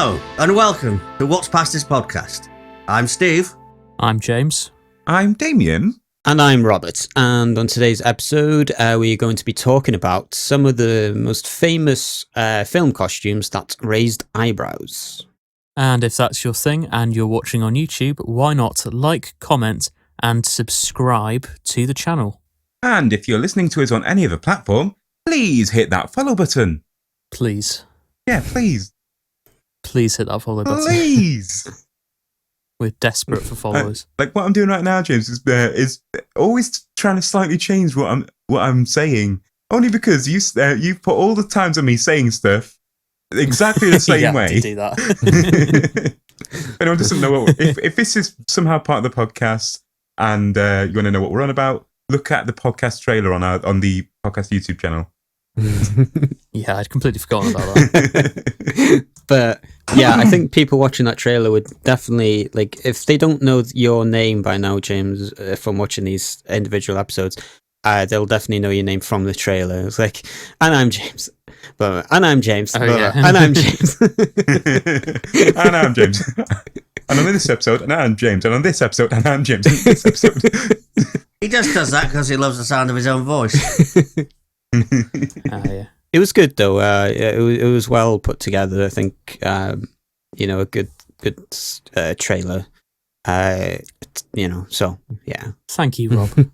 Hello, and welcome to What's Past This Podcast. I'm Steve. I'm James. I'm Damian. And I'm Robert. And on today's episode, we're going to be talking about some of the most famous film costumes that raised eyebrows. And if that's your thing and you're watching on YouTube, why not like, comment, and subscribe to the channel? And if you're listening to us on any other platform, please hit that follow button. Please. Yeah, please. Please hit that follow button. Please. We're desperate for followers. Like what I'm doing right now, James, is always trying to slightly change what I'm saying. Only because you put all the times on me saying stuff exactly the same way. To do that. If anyone doesn't know if this is somehow part of the podcast and you want to know what we're on about, look at the podcast trailer on the podcast YouTube channel. Yeah, I'd completely forgotten about that. But yeah, I think people watching that trailer would definitely, like, if they don't know your name by now, James, from watching these individual episodes, they'll definitely know your name from the trailer. It's like, and I'm James. And I'm James. Oh, yeah. And I'm James. And I'm James. And on this episode, and I'm James. And on this episode, and I'm James. And on this episode. He just does that because he loves the sound of his own voice. Yeah. It was good though. It was well put together. I think a good trailer. So yeah. Thank you, Rob.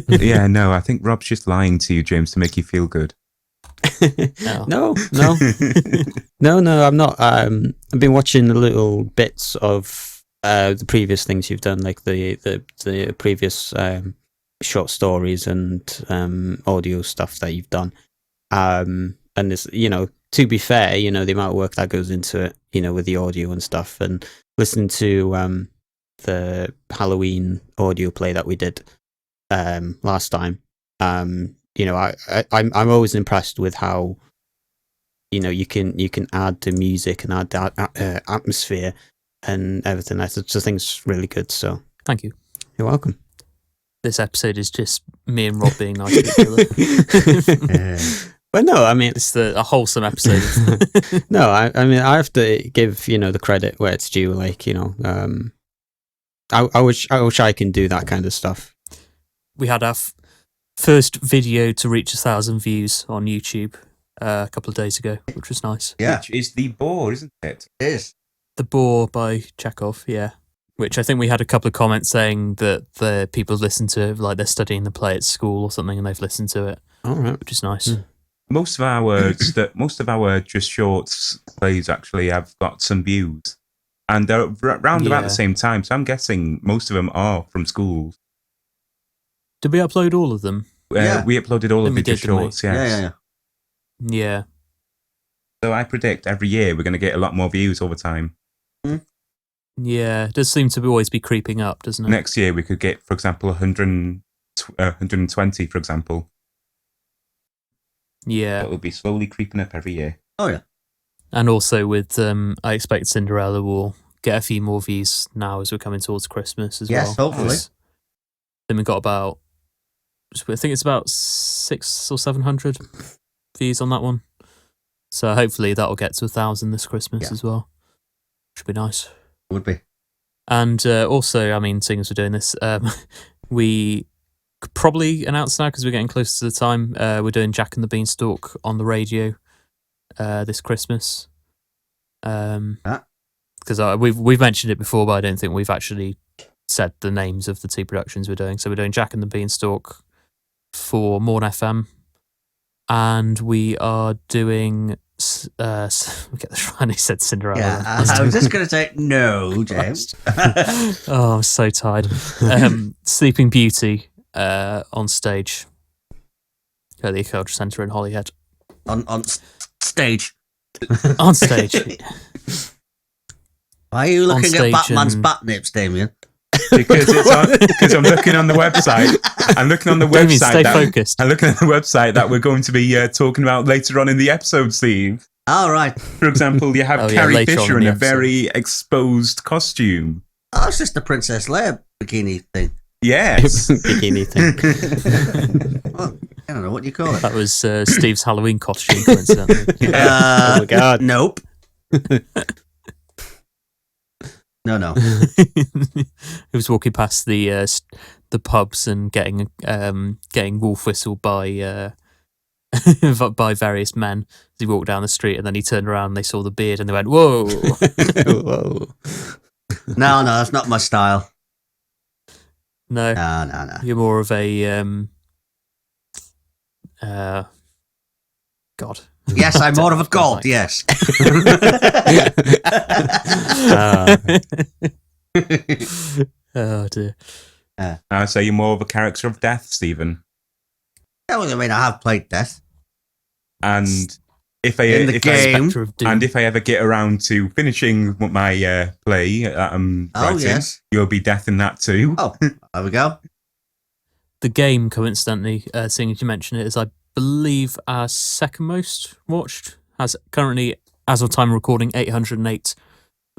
Yeah, no, I think Rob's just lying to you, James, to make you feel good. No, I'm not. I've been watching the little bits of the previous things you've done, like the previous short stories and audio stuff that you've done. And it's, to be fair, the amount of work that goes into it, with the audio and stuff, and listening to the Halloween audio play that we did last time. I'm always impressed with how you can add the music and add the atmosphere and everything. I just think it's really good. So Thank you. You're welcome. This episode is just me and Rob being nice to each other. Well, no, I mean, It's a wholesome episode. no, I mean, I have to give the credit where it's due. Like, I wish I can do that kind of stuff. We had our first video to reach 1,000 views on YouTube a couple of days ago, which was nice. Yeah, Which is the boar, isn't it? it is. The Boar by Chekhov, yeah. Which I think we had a couple of comments saying that the people listen to it, like they're studying the play at school or something, and they've listened to it, All right. which is nice. Mm. Most of our just shorts plays actually have got some views, and they're round about the same time. So I'm guessing most of them are from schools. Did we upload all of them? Yeah. We uploaded all of We the did, didn't we? shorts. Yes. Yeah. Yeah. So I predict every year we're going to get a lot more views over time. Yeah, it does seem to always be creeping up, doesn't it? Next year we could get, for example, 120, for example. Yeah. It will be slowly creeping up every year. Oh, yeah. And also with, I expect Cinderella will get a few more views now as we're coming towards Christmas as Yes, well. hopefully. Then we've got about, I think it's about 600 or 700 views on that one. So hopefully that'll get to 1,000 this Christmas as well. Should be nice. Would be. And also, I mean, seeing as we're doing this, we could probably announce now because we're getting close to the time. We're doing Jack and the Beanstalk on the radio this Christmas. Because we've mentioned it before, but I don't think we've actually said the names of the two productions we're doing. So we're doing Jack and the Beanstalk for Morn FM, and we are doing. We get this right. He said Cinderella. Yeah, I was just going to say no, James. Oh, I'm so tired. Sleeping Beauty on stage at the Ucheldre Centre in Holyhead. On stage. On stage. Why are you looking at stage Batman's and- bat nips, Damian? Because I'm looking on the website. I'm looking on the Damian, website. stay focused. I'm looking at the website that we're going to be talking about later on in the episode, Steve. All right. For example, you have Oh, yeah, Carrie later on Fisher in in the a very exposed costume. Oh, it's just the Princess Leia bikini thing. Yes. Bikini thing. Well, I don't know what you call it. That was Steve's Halloween costume, coincidentally. Oh my God. Nope. No. He was walking past the pubs and getting wolf whistled by by various men as he walked down the street, and then he turned around and they saw the beard and they went, "Whoa!" Whoa. No, that's not my style. No. No. You're more of a God. Yes, I'm more of a god. Yes. Oh dear. I say you're more of a character of death, Stephen. Yeah, well, I mean, I have played Death. And if In the game. if I ever get around to finishing my play that I'm writing, yes. you'll be death in that too. Oh, there we go. The game, coincidentally, seeing as you mentioned it, is I believe our second most watched. Has currently, as of time of recording, 808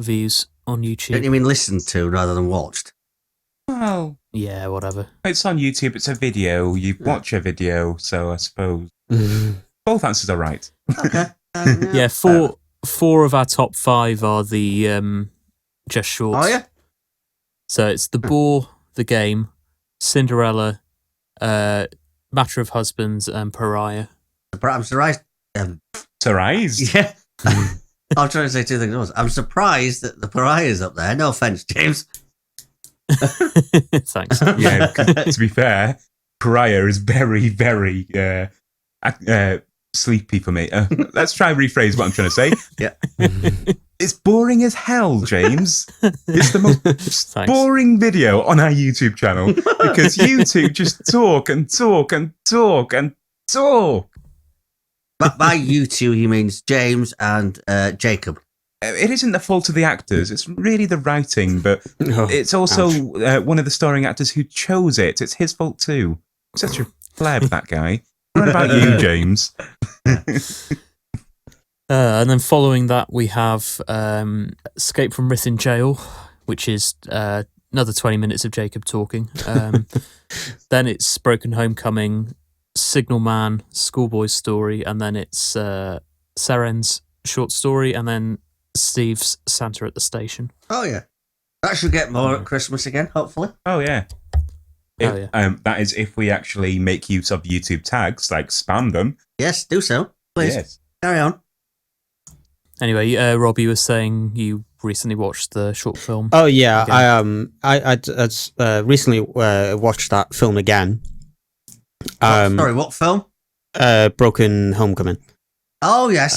views on YouTube. Don't you mean listened to rather than watched? Well, Yeah, whatever. it's on YouTube. It's a video. You watch a video, so I suppose both answers are right. Okay. Yeah, four of our top 5 are the just shorts. Oh, yeah? So it's The Boar, The Game, Cinderella, Matter of Husbands, and Pariah. I'm surprised. Surprised? Yeah. I'm trying to say two things at once. I'm surprised that the Pariah's up there. No offense, James. Thanks. Yeah, 'cause to be fair, Pariah is very, very sleepy for me. Let's try and rephrase what I'm trying to say. Yeah. It's boring as hell, James. It's the most Thanks. boring video on our YouTube channel because you two just talk and talk and talk and talk. But by you two, he means James and Jacob. It isn't the fault of the actors. It's really the writing, but it's also one of the starring actors who chose it. It's his fault too. Such a pleb, that guy. What about you, James? And then following that, we have Escape from Rithyn Jail, which is another 20 minutes of Jacob talking. Then it's Broken Homecoming, Signal Man, Schoolboy's Story, and then it's Seren's short story, and then Steve's Santa at the Station. Oh, yeah. That should get more at Christmas again, hopefully. Oh, yeah. That is if we actually make use of YouTube tags, like spam them. Yes, do so. Please. Yes. Carry on. Anyway, Rob, you were saying you recently watched the short film. Oh yeah, again. I recently watched that film again. Sorry, what film? Broken Homecoming. Oh, yes.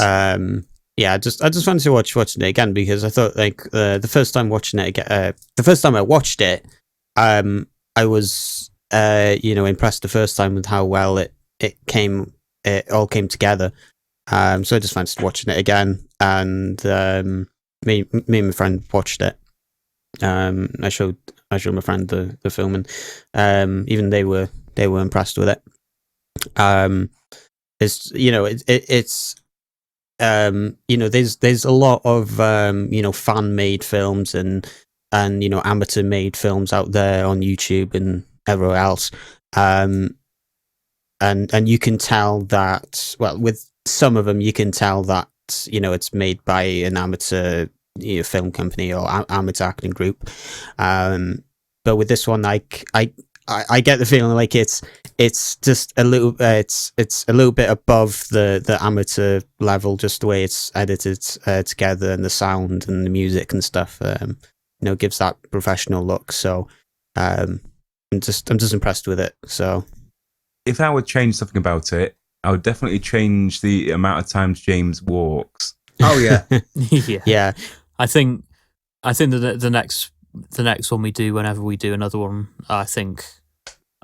Yeah, I just wanted to watch it again because I thought like the first time watching it again, the first time I watched it, I was impressed the first time with how well it all came together. So I just fancied watching it again, and me and my friend watched it. I showed my friend the film, and even they were impressed with it. It's there's a lot of fan made films and amateur made films out there on YouTube and everywhere else, and you can tell that, well, with some of them you can tell that it's made by an amateur film company or amateur acting group, but with this one, I get the feeling like it's just a little it's a little bit above the amateur level, just the way it's edited together, and the sound and the music and stuff gives that professional look. So I'm just impressed with it. So if I would change something about it, I would definitely change the amount of times James walks. Oh, yeah. Yeah. I think the next one we do, whenever we do another one, I think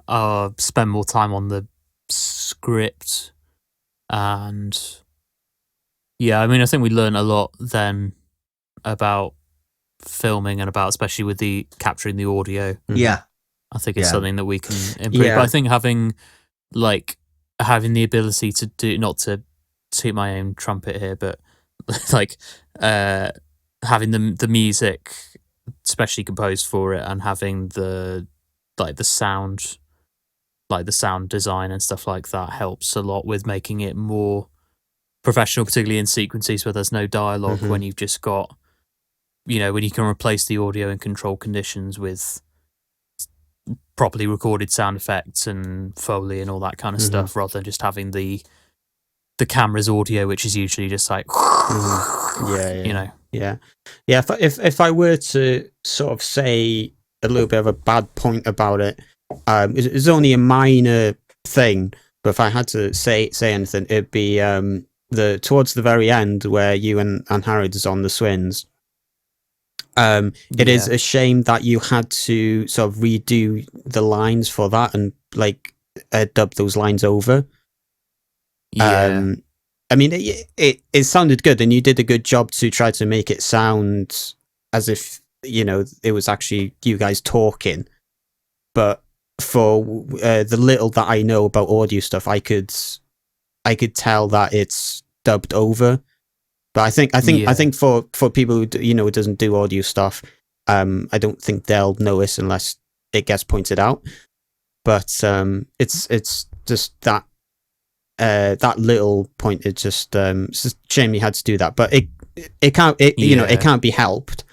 I'll spend more time on the script, and I think we learned a lot then about filming and about, especially with the capturing the audio. Yeah. I think it's something that we can improve. Yeah. But I think having the ability to do, not to toot my own trumpet here, but having the music especially composed for it, and having the sound, the sound design and stuff like that, helps a lot with making it more professional, particularly in sequences where there's no dialogue, when you've just got, when you can replace the audio in controlled conditions with properly recorded sound effects and Foley and all that kind of stuff, rather than just having the camera's audio, which is usually just like, Yeah. If I were to sort of say a little bit of a bad point about it, it's only a minor thing, but if I had to say anything, it'd be towards the very end where you and Angharad is on the swings. It is a shame that you had to sort of redo the lines for that and like dub those lines over. Yeah. I mean, it sounded good, and you did a good job to try to make it sound as if it was actually you guys talking. But for the little that I know about audio stuff, I could tell that it's dubbed over. But I think for people who who doesn't do audio stuff, I don't think they'll notice unless it gets pointed out. But it's just that little point. It's just it's a shame you had to do that. But it can't be helped.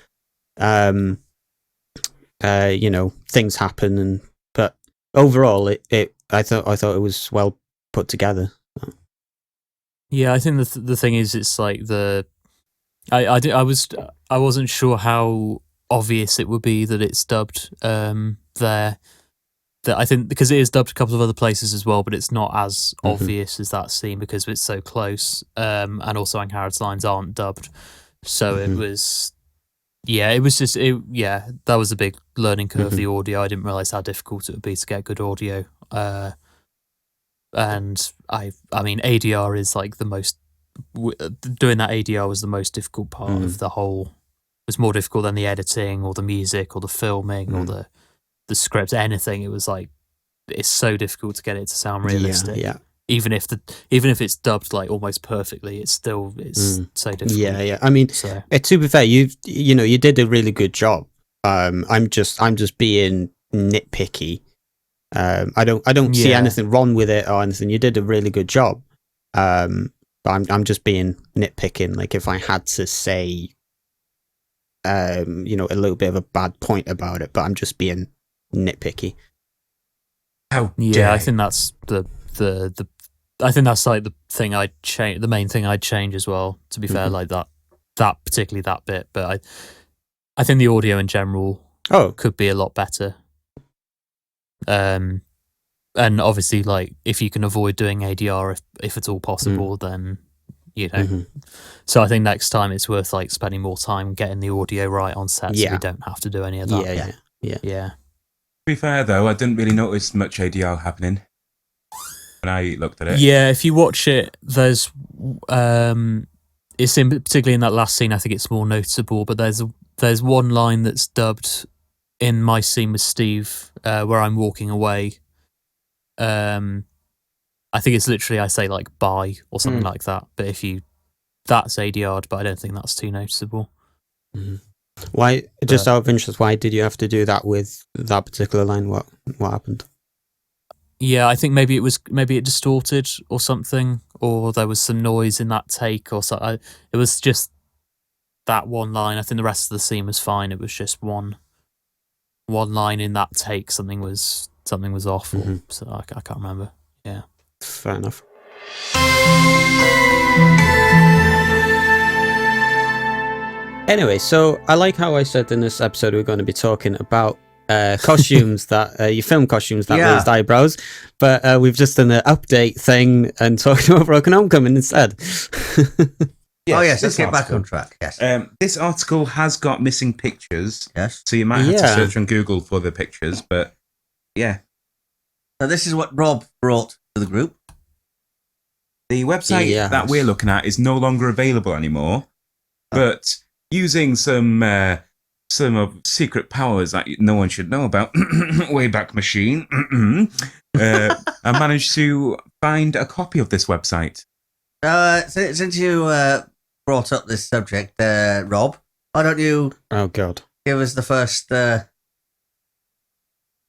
Things happen, but overall, I thought it was well put together. Yeah, I think the thing is, it's like I wasn't sure how obvious it would be that it's dubbed there. That I think because it is dubbed a couple of other places as well, but it's not as obvious as that scene because it's so close. And also Angharad's lines aren't dubbed, so it was. Yeah, it was just that was a big learning curve. The audio, I didn't realize how difficult it would be to get good audio. And I mean, ADR is like the most. Doing that ADR was the most difficult part of the whole. It was more difficult than the editing or the music or the filming or the script, anything. It was like it's so difficult to get it to sound realistic. Yeah. Even if it's dubbed like almost perfectly, it's so difficult. Yeah. I mean, to be fair, you did a really good job. I'm just being nitpicky. I don't see anything wrong with it or anything. You did a really good job. But I'm just being nitpicking. Like if I had to say, a little bit of a bad point about it, but I'm just being nitpicky. I think that's I think that's like the thing I'd change. The main thing I'd change as well. To be fair, like that particularly that bit, but I think the audio in general could be a lot better. And obviously, like if you can avoid doing ADR if it's all possible, then So I think next time it's worth like spending more time getting the audio right on set, so we don't have to do any of that. Yeah. To be fair though, I didn't really notice much ADR happening when I looked at it. Yeah, if you watch it, there's it's particularly in that last scene. I think it's more noticeable, but there's one line that's dubbed in my scene with Steve where I'm walking away. I think it's literally I say like bye or something like that. But that's ADR'd, but I don't think that's too noticeable. Why? Just out of interest, why did you have to do that with that particular line? What happened? Yeah, I think maybe it distorted or something, or there was some noise in that take, or so. It was just that one line. I think the rest of the scene was fine. It was just one line in that take. Something was off, or, so I can't remember. Yeah, fair enough. Anyway, so I like how I said in this episode we're going to be talking about costumes your film costumes that raised eyebrows, but we've just done an update thing and talking about Broken Homecoming instead. Yes, let's get back on track. Yes. This article has got missing pictures. Yes. So you might have to search on Google for the pictures, but yeah. So this is what Rob brought to the group. The website that we're looking at is no longer available anymore, but using some of secret powers that no one should know about, Wayback Machine, I managed to find a copy of this website. Since you brought up this subject, Rob, why don't you give us the first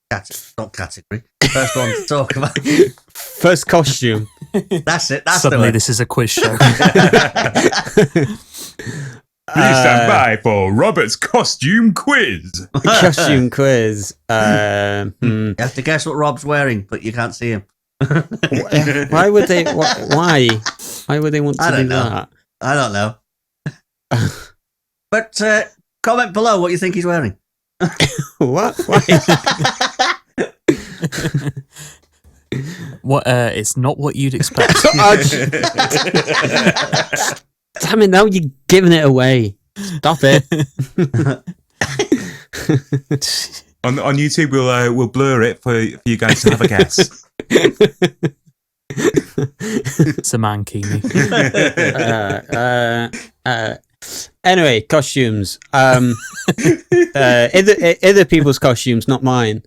category, first one to talk about. First costume. That's it. That's Suddenly, the this is a quiz show. Please stand by for Robert's costume quiz. Costume quiz. You have to guess what Rob's wearing, but you can't see him. Why would they? Why? Why would they want to do that? I don't know. But comment below what you think he's wearing. What? Why? What? It's not what you'd expect. Damn it! Now you're giving it away. Stop it. On YouTube, we'll blur it for you guys to have a guess. It's a mankini. Anyway, costumes. Other people's costumes, not mine.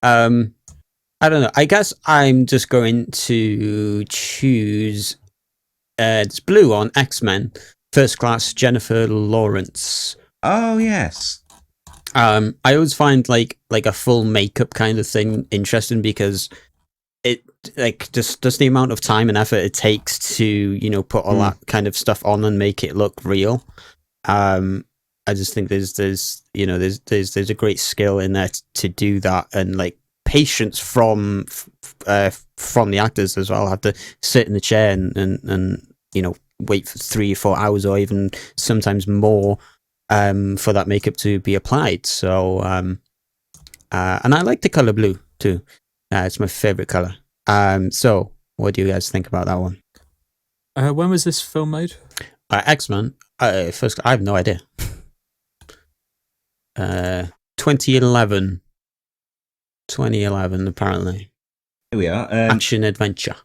I don't know. I guess I'm just going to choose. It's blue on X-Men. First Class, Jennifer Lawrence. Oh yes. I always find like a full makeup kind of thing interesting because it just the amount of time and effort it takes to put all that kind of stuff on and make it look real. I just think there's a great skill in there to do that, and like patience from the actors as well. Have to sit in the chair and wait for 3 or 4 hours or even sometimes more for that makeup to be applied. So and I like the color blue too. It's my favorite color. So what do you guys think about that one? When was this film made? X-Men. First, I have no idea. 2011. 2011, apparently. Here we are. Action adventure.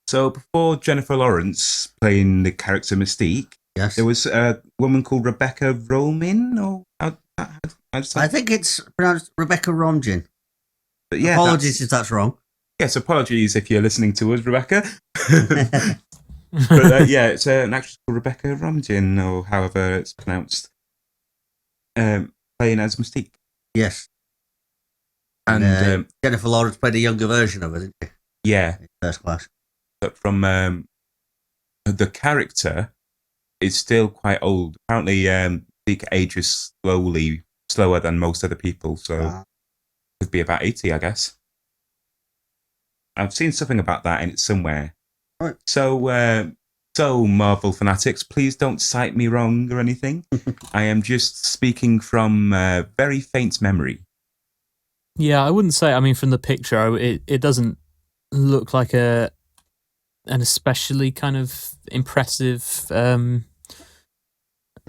So before Jennifer Lawrence playing the character Mystique, Yes. there was a woman called Rebecca Romijn, or I think it's pronounced Rebecca Romijn. But yeah, apologies if that's wrong. Yes, apologies if you're listening to us, Rebecca. But yeah, it's an actress called Rebecca Romijn, or however it's pronounced, playing as Mystique. Yes. And Jennifer Lawrence played a younger version of her, didn't she? Yeah. In First Class. But from the character is still quite old. Apparently, Mystique ages slower than most other people, so could be about 80, I guess. I've seen something about that, and it's somewhere. Right. So Marvel fanatics, please don't cite me wrong or anything. I am just speaking from very faint memory. Yeah, I wouldn't say. I mean, from the picture, it doesn't look like an especially kind of impressive sort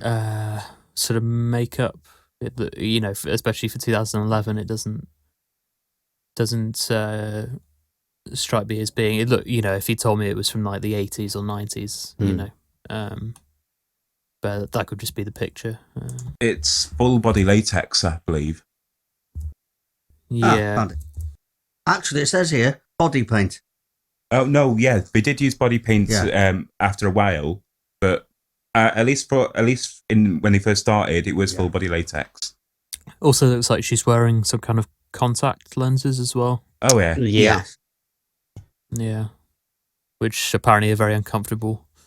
of makeup. Especially for 2011, it doesn't strike me as being. It look, if you told me it was from like the 80s or 90s, but that could just be the picture. It's full body latex, I believe. Yeah. Found it. Actually, it says here body paint. Oh no, yeah, they did use body paint after a while, but at least in when they first started, it was full body latex. Also, looks like she's wearing some kind of contact lenses as well. Oh yeah, yeah, which apparently are very uncomfortable. To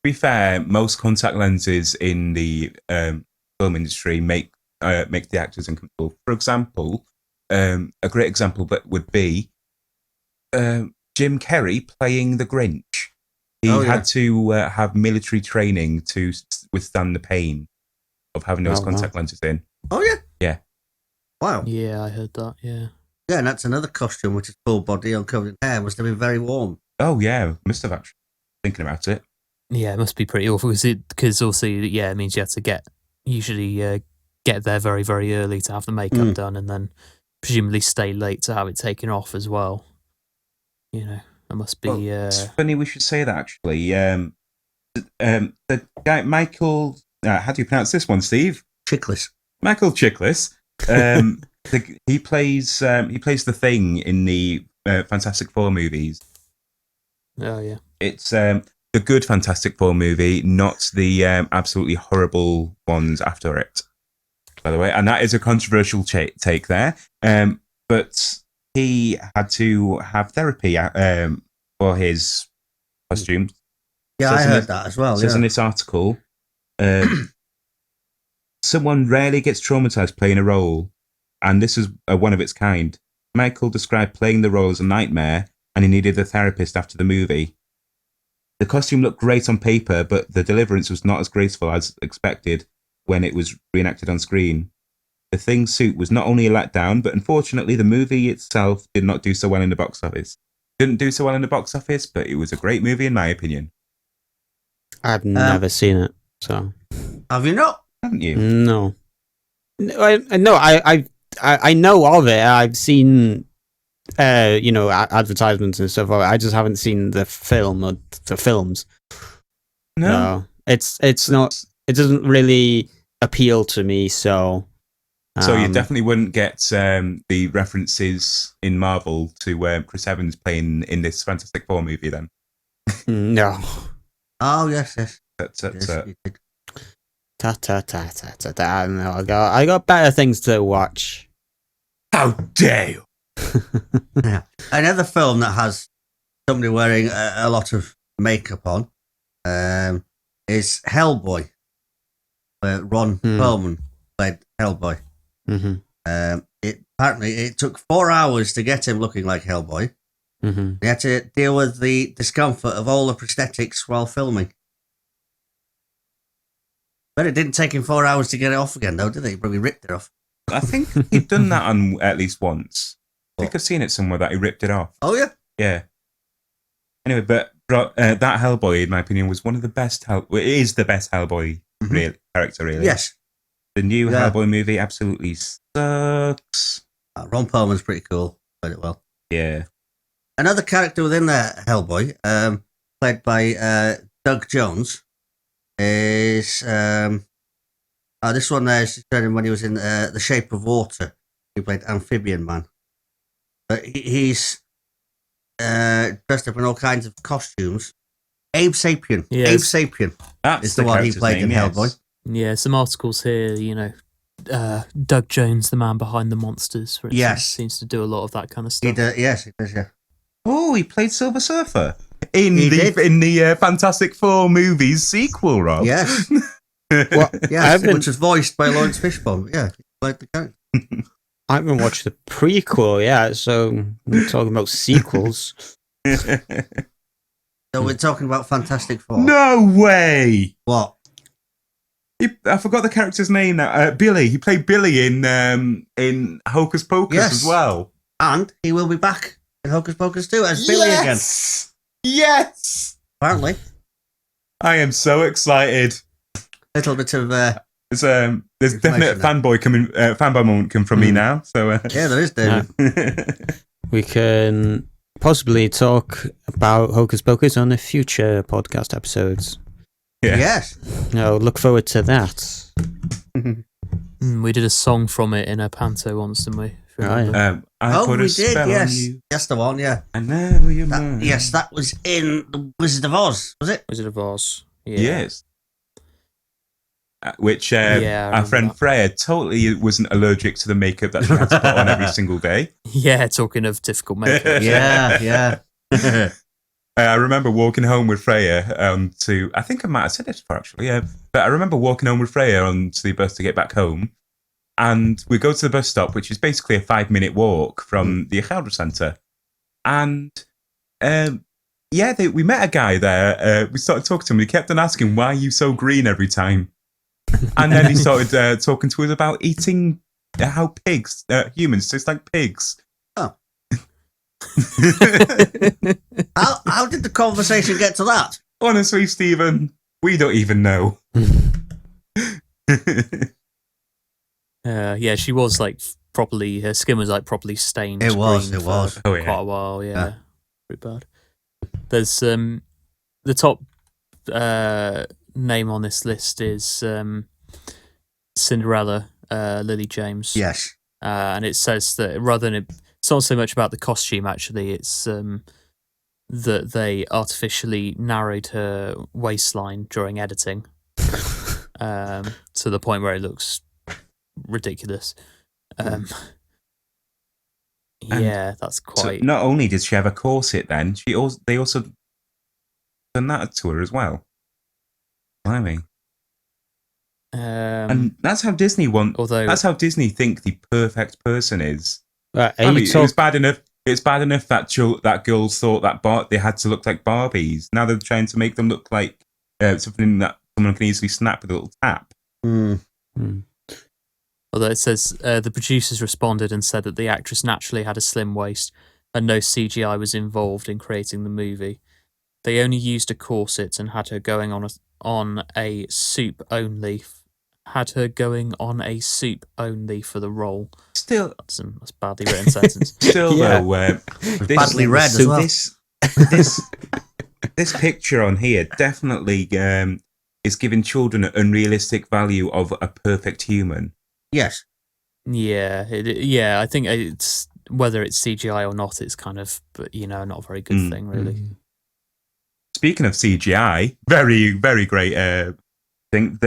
be fair, most contact lenses in the film industry make the actors uncomfortable. For example, a great example would be Jim Carrey playing the Grinch. He had to have military training to withstand the pain of having those contact lenses in. Oh yeah, yeah. Wow. Yeah, I heard that. Yeah. Yeah, and that's another costume, which is full body, uncovered in hair. Must have been very warm. Oh yeah, must have actually. Thinking about it. Yeah, it must be pretty awful because also it means you have to usually get there very, very early to have the makeup done, and then presumably stay late to have it taken off as well. It must be. Well, it's funny we should say that actually. The guy Michael, how do you pronounce this one, Steve? Chiklis. Michael Chiklis. He plays the Thing in the Fantastic Four movies. Oh yeah. It's the good Fantastic Four movie, not the absolutely horrible ones after it. By the way, and that is a controversial take there. But he had to have therapy for his costumes. Yeah, I heard that as well. Says in this article, someone rarely gets traumatized playing a role, and this is one of its kind. Michael described playing the role as a nightmare, and he needed a therapist after the movie. The costume looked great on paper, but the deliverance was not as graceful as expected when it was reenacted on screen. The Thing suit was not only a letdown, but unfortunately the movie itself did not do so well in the box office. Didn't do so well in the box office, but it was a great movie in my opinion. I've never seen it, so. Have you not? Haven't you? No. I know of it. I've seen, advertisements and stuff. I just haven't seen the film or the films. No, it's not. It doesn't really appeal to me. So you definitely wouldn't get the references in Marvel to Chris Evans playing in this Fantastic Four movie, then? No. Oh yes. That's Yes, you did. No, I got better things to watch. How dare you! Yeah. Another film that has somebody wearing a lot of makeup on is Hellboy, where Ron Perlman played Hellboy. Mm-hmm. It took 4 hours to get him looking like Hellboy. Mm-hmm. They had to deal with the discomfort of all the prosthetics while filming. But it didn't take him 4 hours to get it off again, though, did it? He probably ripped it off. I think he'd done that on at least once. I think I've seen it somewhere that he ripped it off. Oh, yeah? Yeah. Anyway, but that Hellboy, in my opinion, was one of the best. It is the best Hellboy character, really. Yes. The new Hellboy movie absolutely sucks. Ron Perlman's pretty cool. Played it well. Yeah. Another character within the Hellboy, played by Doug Jones, is this one there is when he was in The Shape of Water. He played Amphibian Man. But he's dressed up in all kinds of costumes. Abe Sapien. Yes. Abe Sapien is the one he played in Hellboy. Yeah, some articles here, Doug Jones, the man behind the monsters, for instance, seems to do a lot of that kind of stuff. Yes, he does, yeah. Oh, he played Silver Surfer in the Fantastic Four movies sequel, Rob. Yes. Which was voiced by Lawrence Fishburne. Yeah, he played the character. I haven't watched the prequel, so we're talking about sequels. So we're talking about Fantastic Four. No way! What? I forgot the character's name now. Billy. He played Billy in Hocus Pocus as well. And he will be back in Hocus Pocus 2 as Billy again. Yes! Apparently. I am so excited. Little bit of there's definite fanboy moment coming from me now. So yeah, there is, David. We can possibly talk about Hocus Pocus on a future podcast episodes. Yeah. Yes. No, look forward to that. We did a song from it in a panto once, didn't we? I we did, yes. That's the one, yeah. I know you're mine. Yes, that was in The Wizard of Oz, was it? Wizard of Oz. Yeah. Yes. Which our friend Freya totally wasn't allergic to the makeup that she had to put on every single day. Yeah, talking of difficult makeup. Yeah. I remember walking home with Freya I think I might have said this before actually, but I remember walking home with Freya onto the bus to get back home, and we go to the bus stop, which is basically a 5-minute walk from the Ucheldre Centre, and we met a guy there. We started talking to him. He kept on asking, "Why are you so green every time?" And then he started talking to us about eating how humans taste like pigs. Oh. How did the conversation get to that? Honestly, Stephen, we don't even know. She was like properly. Her skin was like properly stained. It was. Quite a while. Yeah. Pretty bad. There's the top name on this list is Cinderella, Lily James. Yes. And it says that rather than it's not so much about the costume, actually, it's that they artificially narrowed her waistline during editing to the point where it looks ridiculous. That's quite... So not only did she have a corset then, they also done that to her as well. Blimey. And that's how Disney That's how Disney think the perfect person is. It was bad enough. It's bad enough that girls thought that they had to look like Barbies. Now they're trying to make them look like something that someone can easily snap with a little tap. Although it says the producers responded and said that the actress naturally had a slim waist and no CGI was involved in creating the movie. They only used a corset and had her going on a soup only. For the role. Still, that's a badly written sentence. Still, though, badly read as well. This picture on here definitely is giving children an unrealistic value of a perfect human. Yes. Yeah, I think it's whether it's CGI or not, it's kind of not a very good thing, really. Speaking of CGI, very very great thing.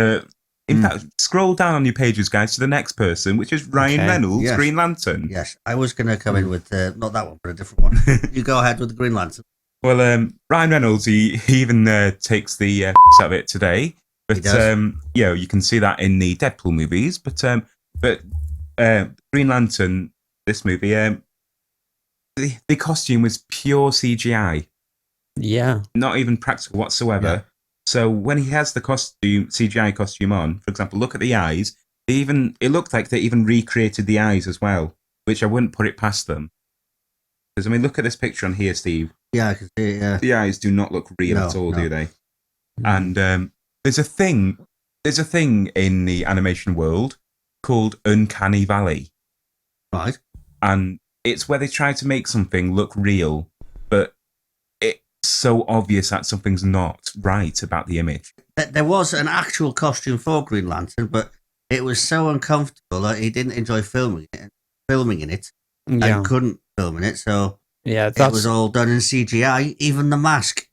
In fact, scroll down on your pages, guys, to the next person, which is Ryan Reynolds, yes. Green Lantern. Yes, I was going to come in with not that one, but a different one. You go ahead with the Green Lantern. Well, Ryan Reynolds, he even takes the out of it today. But you can see that in the Deadpool movies. But Green Lantern, this movie, the costume was pure CGI. Yeah, not even practical whatsoever. Yeah. So when he has the CGI costume on, for example, look at the eyes. It looked like they even recreated the eyes as well, which I wouldn't put it past them. Because look at this picture on here, Steve. Yeah, I can see it. Yeah. The eyes do not look real at all, do they? And there's a thing in the animation world called Uncanny Valley. Right. And it's where they try to make something look real, but it's so obvious that something's not right about the image. There was an actual costume for Green Lantern, but it was so uncomfortable that he didn't enjoy filming in it, and couldn't film in it. So it was all done in CGI, even the mask,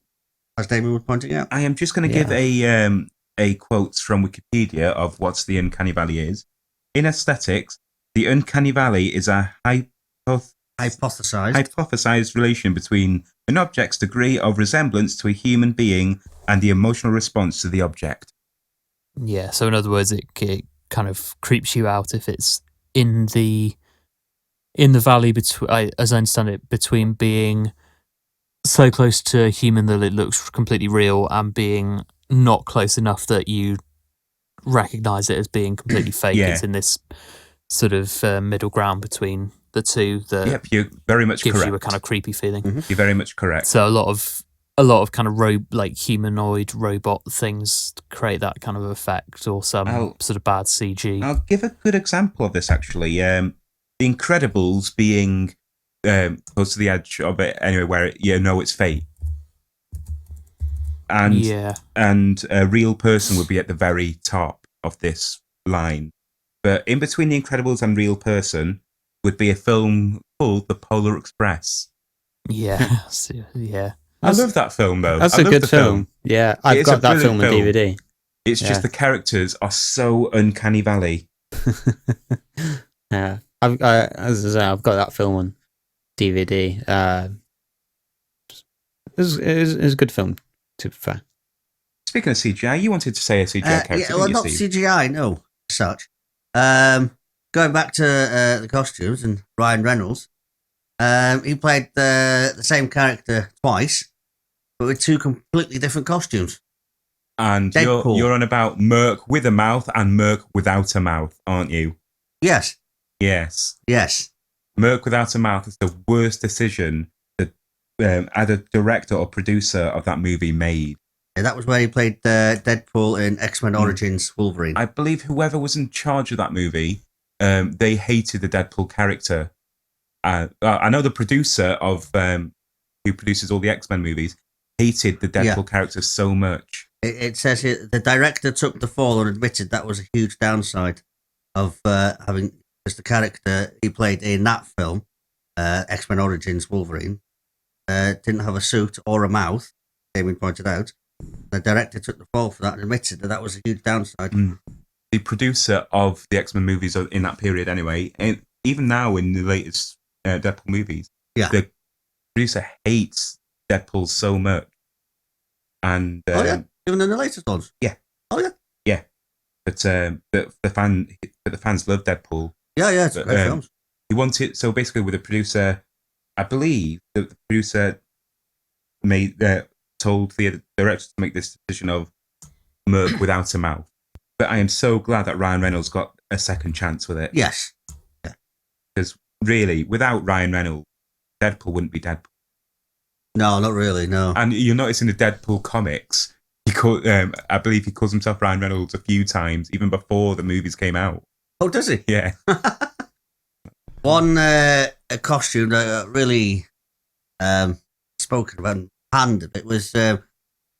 as Damian was pointing out. I am just going to give a quote from Wikipedia of what the Uncanny Valley is. In aesthetics, the Uncanny Valley is a hypothesized relation between an object's degree of resemblance to a human being and the emotional response to the object. Yeah, so in other words, it kind of creeps you out if it's in the valley between, as I understand it, between being so close to a human that it looks completely real and being not close enough that you recognize it as being completely fake. It's in this sort of middle ground between the two that you're very much gives correct. you a kind of creepy feeling. Mm-hmm. You're very much correct. So a lot of kind of humanoid robot things create that kind of effect, or some sort of bad CG. I'll give a good example of this actually. The Incredibles being close to the edge of it anyway, where it's fake. And a real person would be at the very top of this line. But in between The Incredibles and Real Person would be a film called The Polar Express. Yeah, yeah. I love that film, though. That's a good film. Yeah, I've got that film on DVD. It's just the characters are so Uncanny Valley. Yeah, I've got that film on DVD. It was a good film, to be fair. Speaking of CGI, you wanted to say a CGI character, yeah, well, not CGI, no, as such. Going back to the costumes and Ryan Reynolds, he played the same character twice, but with two completely different costumes. And you're on about Merc with a mouth and Merc without a mouth, aren't you? Yes. Yes. Merc without a mouth is the worst decision that either director or producer of that movie made. Yeah, that was where he played Deadpool in X-Men Origins Wolverine. I believe whoever was in charge of that movie, they hated the Deadpool character. I know the producer of who produces all the X-Men movies hated the Deadpool character so much. It says here, the director took the fall and admitted that was a huge downside of having, because the character he played in that film, X-Men Origins Wolverine, didn't have a suit or a mouth, Damian pointed out. The director took the fall for that and admitted that was a huge downside. The producer of the X-Men movies in that period anyway, and even now in the latest Deadpool movies, the producer hates Deadpool so much. and even in the latest ones. Yeah. Oh yeah. Yeah, but the fans love Deadpool. Yeah, it's great films. He wanted so basically with the producer, I believe that the producer told the director to make this decision of Merc without a mouth. But I am so glad that Ryan Reynolds got a second chance with it. Yes. Because really, without Ryan Reynolds, Deadpool wouldn't be Deadpool. No, not really, no. And you'll notice in the Deadpool comics, I believe he calls himself Ryan Reynolds a few times, even before the movies came out. Oh, does he? Yeah. One costume that really spoken about and panned a bit was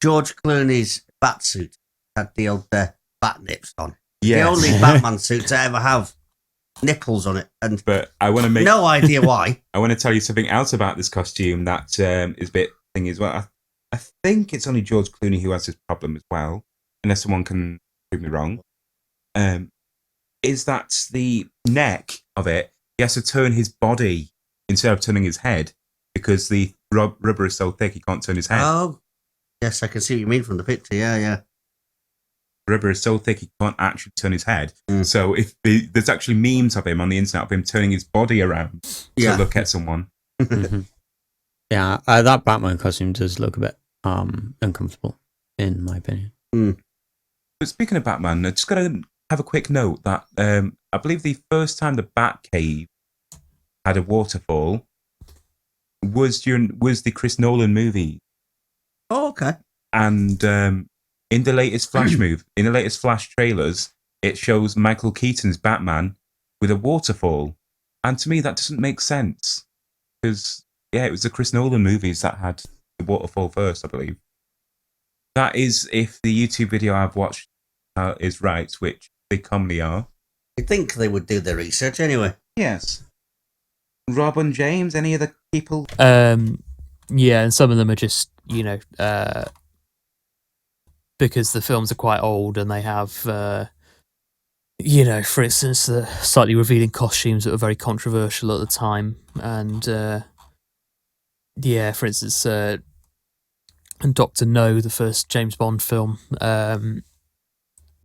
George Clooney's bat suit. Had the old bat nips on. Yes. The only Batman suit to ever have nipples on it. But I want to make no idea why. I want to tell you something else about this costume that is a bit thing as well. I think it's only George Clooney who has this problem as well, unless someone can prove me wrong. Is that the neck of it? He has to turn his body instead of turning his head because the rubber is so thick he can't turn his head. Oh, yes, I can see what you mean from the picture. Yeah. The rubber is so thick he can't actually turn his head. Mm. So there's actually memes of him on the internet of him turning his body around to look at someone. Mm-hmm. Yeah, that Batman costume does look a bit uncomfortable, in my opinion. Mm. But speaking of Batman, I just got to have a quick note that I believe the first time the Batcave had a waterfall was the Chris Nolan movie. Oh, okay. And in the latest Flash trailers, it shows Michael Keaton's Batman with a waterfall, and to me that doesn't make sense because it was the Chris Nolan movies that had the waterfall first, I believe. That is, if the YouTube video I've watched is right, which they commonly are. I think they would do their research anyway. Yes. Rob and James, any other people? Yeah, and some of them are just, because the films are quite old and they have, for instance, the slightly revealing costumes that were very controversial at the time. And, for instance, and Dr. No, the first James Bond film,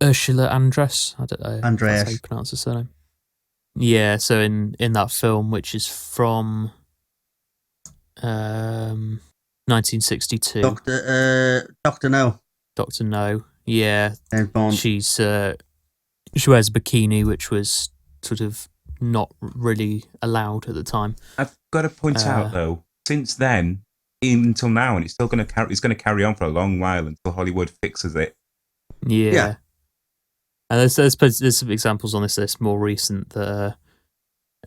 Ursula Andress. I don't know. Andreas. That's how you pronounce her surname. Yeah, so in that film, which is from 1962. Dr. No. Dr. No, yeah. James Bond. She wears a bikini, which was sort of not really allowed at the time. I've got to point out, though, since then, even until now, and it's still going to carry on for a long while until Hollywood fixes it. Yeah. And there's some examples on this list more recent that,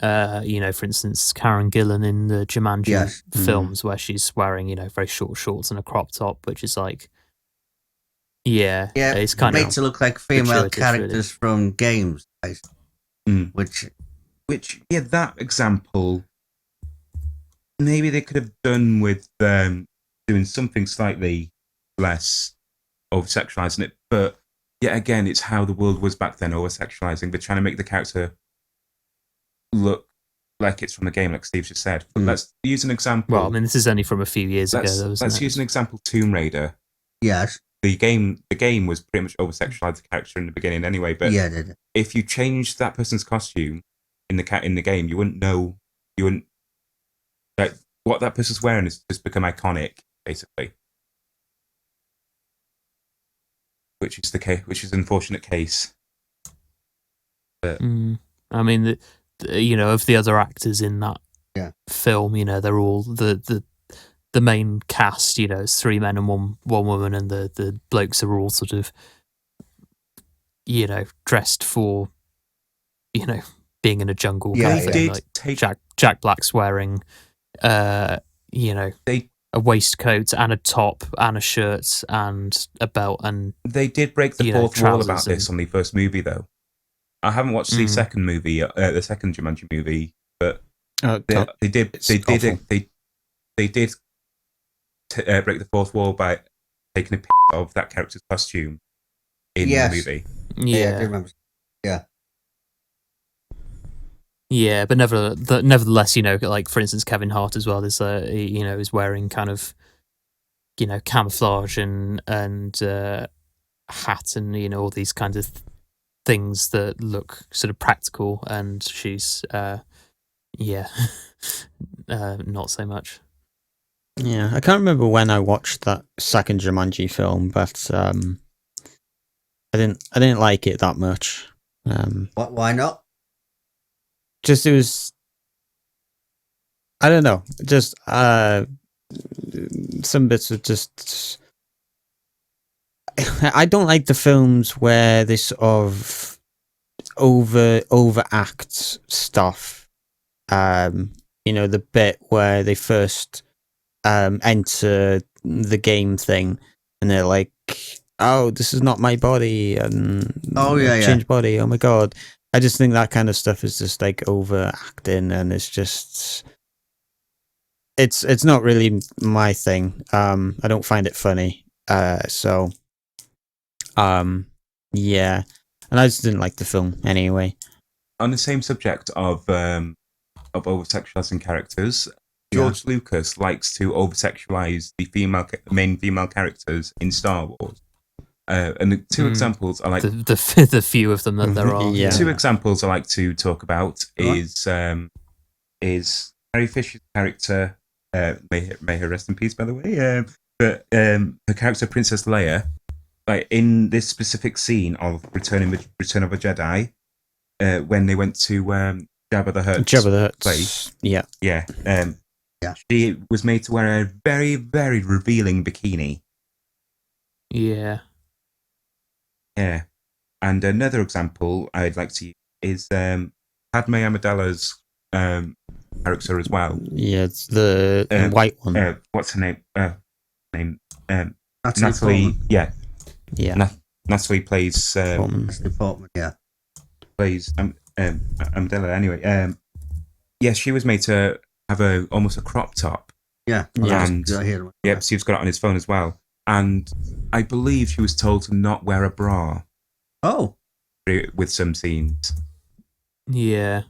for instance, Karen Gillan in the Jumanji films where she's wearing, very short shorts and a crop top, which is like, it's kind made to look like female characters from games, which that example, maybe they could have done with doing something slightly less over-sexualizing it, but yet again, it's how the world was back then, over-sexualizing. They're trying to make the character look like it's from the game, like Steve just said. But let's use an example. Well, I mean, this is only from a few years ago, though, let's use an example, Tomb Raider. Yes. The game was pretty much over-sexualized the character in the beginning anyway, but if you changed that person's costume in the game, you wouldn't like what that person's wearing has just become iconic, basically. Which is an unfortunate case. But, I mean, of the other actors in that film, they're all the main cast. It's 3 men and one woman, and the blokes are all sort of, dressed for, being in a jungle. Jack Black's wearing, a waistcoat and a top and a shirt and a belt, and they did break the fourth wall about this on the first movie, though. I haven't watched the second movie, the second Jumanji movie, but they did break the fourth wall by taking a pic of that character's costume in the movie. Yeah, I do remember. Yeah, but nevertheless, like for instance, Kevin Hart as well is, is wearing kind of, camouflage and hat and all these kinds of things that look sort of practical, and she's not so much. Yeah, I can't remember when I watched that second Jumanji film, but I didn't like it that much. Why not? Just it was, I don't know, just some bits of just. I don't like the films where they sort of overact stuff. The bit where they first enter the game thing, and they're like, "Oh, this is not my body," and change body. Oh my god! I just think that kind of stuff is just like overacting, and it's just it's not really my thing. I don't find it funny. Yeah, and I just didn't like the film anyway. On the same subject of over-sexualizing characters, George Lucas likes to over-sexualize the main female characters in Star Wars. And the two examples I like... The few of them that there are. Yeah. Two examples I like to talk about is Carrie Fisher's character, may her rest in peace, by the way, but her character, Princess Leia, like in this specific scene of Return of a Jedi, when they went to Jabba the Hutt's place. Yeah. She was made to wear a very, very revealing bikini. Yeah. Yeah. And another example I'd like to use is Padme Amidala's character as well. Yeah, it's the white one. What's her name? Natalie. Yeah. Natalie plays Portman, plays Amidala anyway. She was made to have almost a crop top. Yeah. And Steve's got it on his phone as well. And I believe she was told to not wear a bra. Oh. With some scenes. Yeah.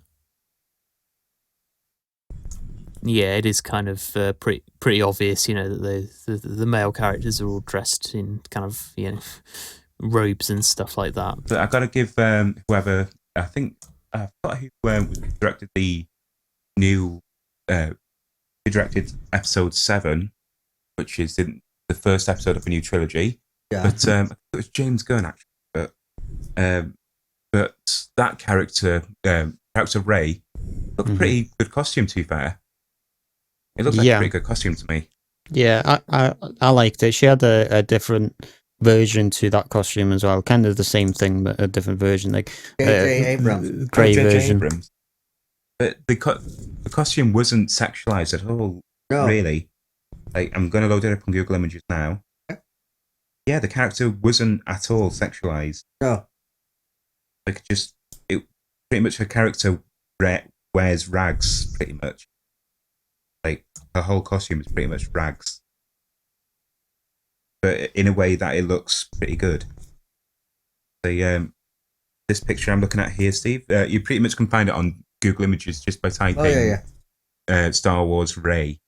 Yeah, it is kind of pretty obvious, that the male characters are all dressed in kind of, robes and stuff like that. But I got to give whoever, I think, I forgot who directed the new, who directed episode 7, which is the first episode of a new trilogy. Yeah. But it was James Gunn, actually. But that character Ray, looked pretty good costume, to be fair. It looked like a pretty good costume to me. Yeah, I liked it. She had a different version to that costume as well. Kind of the same thing, but a different version. Like J.J. Abrams. Grey version. Abrams. But the costume wasn't sexualized at all, really. Like, I'm going to load it up on Google Images now. Yeah, the character wasn't at all sexualized. No. Like, pretty much her character wears rags, pretty much. Like, her whole costume is pretty much rags. But in a way that it looks pretty good. This picture I'm looking at here, Steve, you pretty much can find it on Google Images just by typing Star Wars Rey.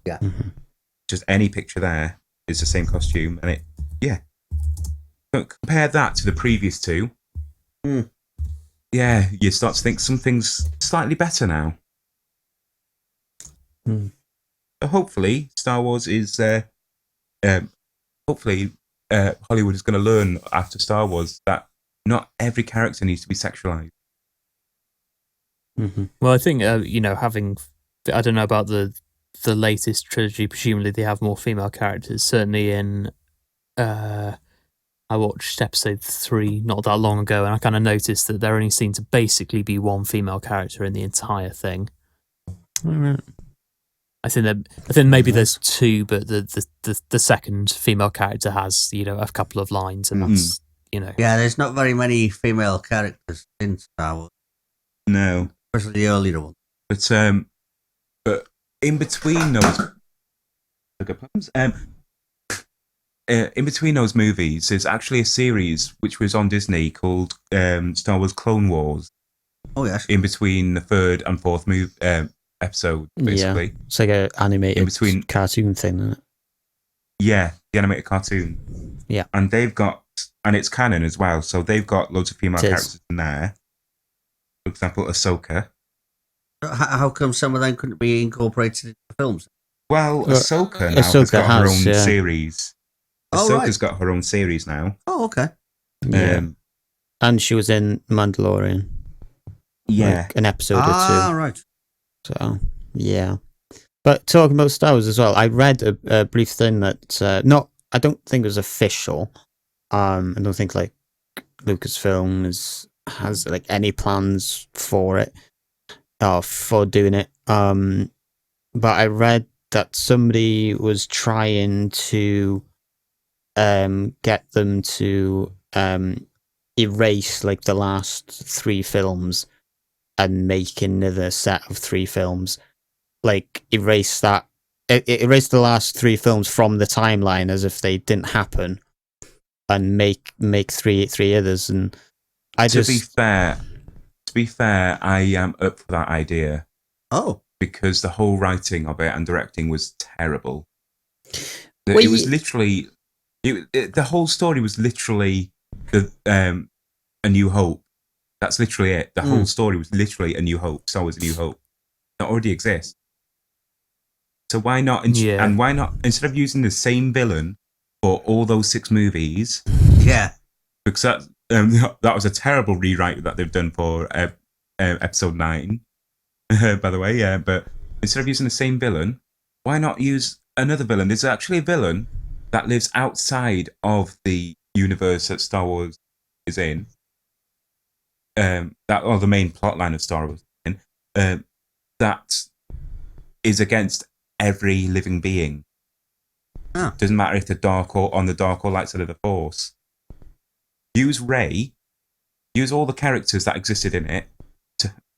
Yeah. Just any picture there is the same costume. And compare that to the previous two. Yeah, you start to think something's slightly better now. So hopefully, Star Wars is. Hopefully, Hollywood is going to learn after Star Wars that not every character needs to be sexualized. Well, I think having, I don't know about the latest trilogy. Presumably, they have more female characters. Certainly, in I watched episode 3 not that long ago, and I kind of noticed that there only seemed to basically be one female character in the entire thing. All right. I think maybe there's 2, but the second female character has a couple of lines, and that's Yeah, there's not very many female characters in Star Wars. No, especially the earlier one. But in between those, in between those movies, there's actually a series which was on Disney called Star Wars Clone Wars. Oh yes. In between the 3rd and 4th episode, basically. Yeah, it's like an animated cartoon thing, isn't it? Yeah, the animated cartoon. Yeah. And it's canon as well, so they've got loads of female characters in there. For example, Ahsoka. How come some of them couldn't be incorporated into the films? Well, Ahsoka now has got her own series. Ahsoka's got her own series now. Oh, okay. Yeah. And she was in Mandalorian. Yeah. Like an episode or two. Ah, right. So, yeah. But talking about Star Wars as well, I read a brief thing that, I don't think it was official. I don't think, like, Lucasfilm has like, any plans for it, or for doing it. But I read that somebody was trying to get them to erase, like, the last 3 films and make another set of 3 films. Like, erase the last 3 films from the timeline as if they didn't happen, and make 3 others. And to be fair, I am up for that idea. Oh, because the whole writing of it and directing was terrible. It was literally the whole story was literally A New Hope. That's literally it. The whole story was literally A New Hope. Star Wars: A New Hope. That already exists. So why not? And why not, instead of using the same villain for all those 6 movies? Yeah. Because that was a terrible rewrite that they've done for episode 9, by the way. Yeah, but instead of using the same villain, why not use another villain? There's actually a villain that lives outside of the universe that Star Wars is in. The main plot line of Star Wars is in, that is against every living being. Doesn't matter if they're dark or on the dark or light side of the Force. Use Rey. Use all the characters that existed in it.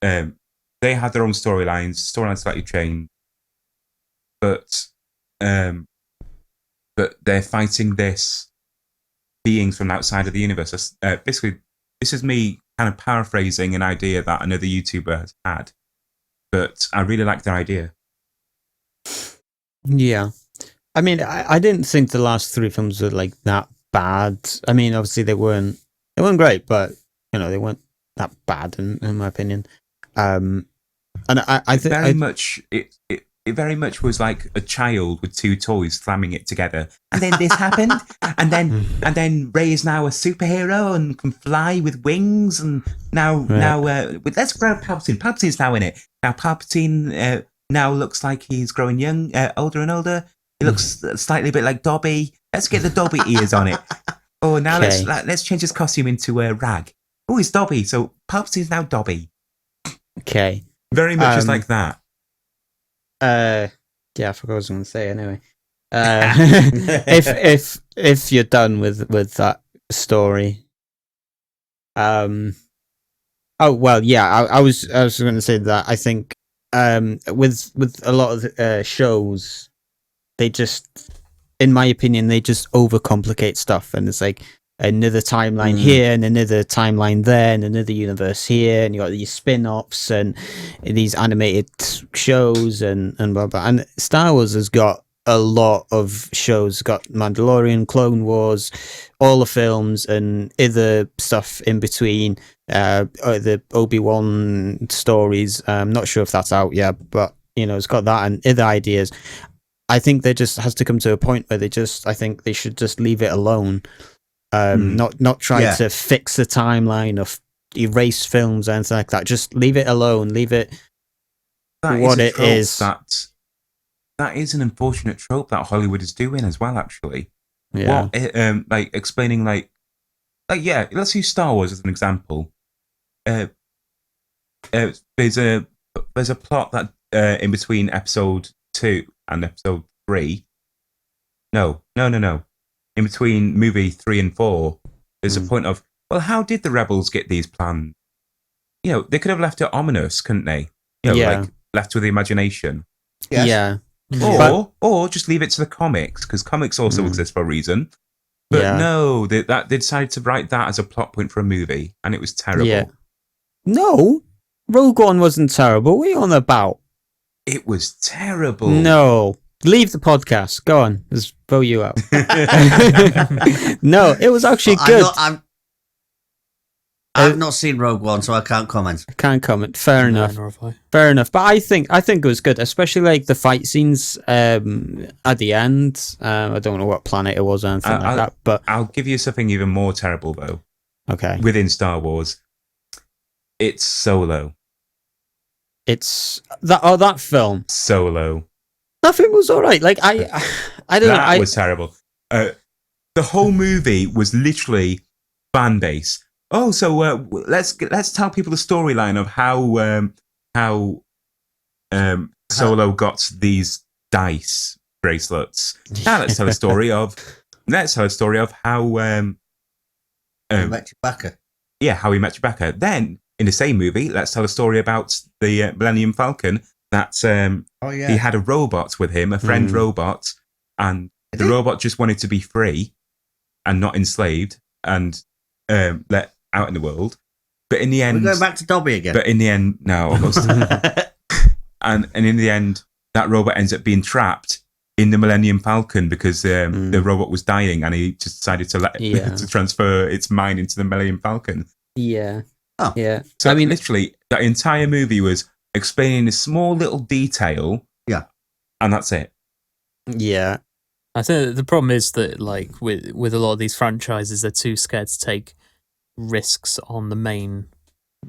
They had their own storylines. Storylines slightly changed, but they're fighting this beings from outside of the universe. Basically, this is me kind of paraphrasing an idea that another YouTuber has had, but I really like their idea. Yeah. I mean, I didn't think the last 3 films were, like, that bad. I mean, obviously they weren't great, but, you know, they weren't that bad in my opinion. And I think it very much was like a child with 2 toys slamming it together, and then this happened, and then Rey is now a superhero and can fly with wings, and now let's grow Palpatine. Palpatine's now in it. Now Palpatine now looks like he's growing young, older and older. He looks slightly a bit like Dobby. Let's get the Dobby ears on it. Oh, now let's change his costume into a rag. Oh, he's Dobby, so Palpatine's now Dobby. Okay. Very much just like that. Yeah, I forgot what I was going to say anyway. If you're done with that story. Oh well, yeah. I was going to say that I think with a lot of shows, they just, in my opinion, they just overcomplicate stuff, and it's like another timeline here and another timeline there and another universe here, and you got these spin-offs and these animated shows and blah blah. And Star Wars has got a lot of shows, got Mandalorian, Clone Wars, all the films and other stuff in between, the Obi-Wan stories. I'm not sure if that's out yet, but you know, it's got that and other ideas. I think there just has to come to a point where I think they should just leave it alone. Not try to fix the timeline or erase films or anything like that. Just leave it alone. Leave it what it is. That is an unfortunate trope that Hollywood is doing as well. Actually, yeah. Like explaining, like yeah. Let's use Star Wars as an example. There's a plot that in between episode 2 and episode 3. No. In between movie 3 and 4, there's a point of, well, how did the rebels get these plans? You know, they could have left it ominous, couldn't they? You know, like left with the imagination. Yes. Yeah. Or just leave it to the comics, because comics also exist for a reason. But no, they decided to write that as a plot point for a movie, and it was terrible. Yeah. No, Rogue One wasn't terrible. What are you on about? It was terrible. No. Leave the podcast. Go on. Let's vote you out. No, it was actually Well, good. I've not seen Rogue One, so I can't comment. Can't comment. Fair enough. Nor have I. Fair enough. But I think it was good, especially like the fight scenes at the end. I don't know what planet it was or anything like that. But I'll give you something even more terrible though. okay, Within Star Wars, it's Solo. it's that film. Solo. That film was all right. Like I don't know. That was terrible. The whole movie was literally fan base. Oh, so let's tell people the storyline of how Solo got these dice bracelets. Now let's tell a story of how Met Chewbacca. how he met Chewbacca. Then in the same movie, let's tell a story about the Millennium Falcon. That he had a robot with him, a friend robot, and the robot just wanted to be free and not enslaved and let out in the world. But in the end, We're going back to Dobby again. But in the end, no, almost. and in the end, that robot ends up being trapped in the Millennium Falcon because the robot was dying, and he just decided to to transfer its mind into the Millennium Falcon. Yeah. Oh. Yeah. So I mean, literally, that entire movie was explaining a small little detail. Yeah. And that's it. yeah. I think the problem is that, like, with a lot of these franchises, they're too scared to take risks on the main,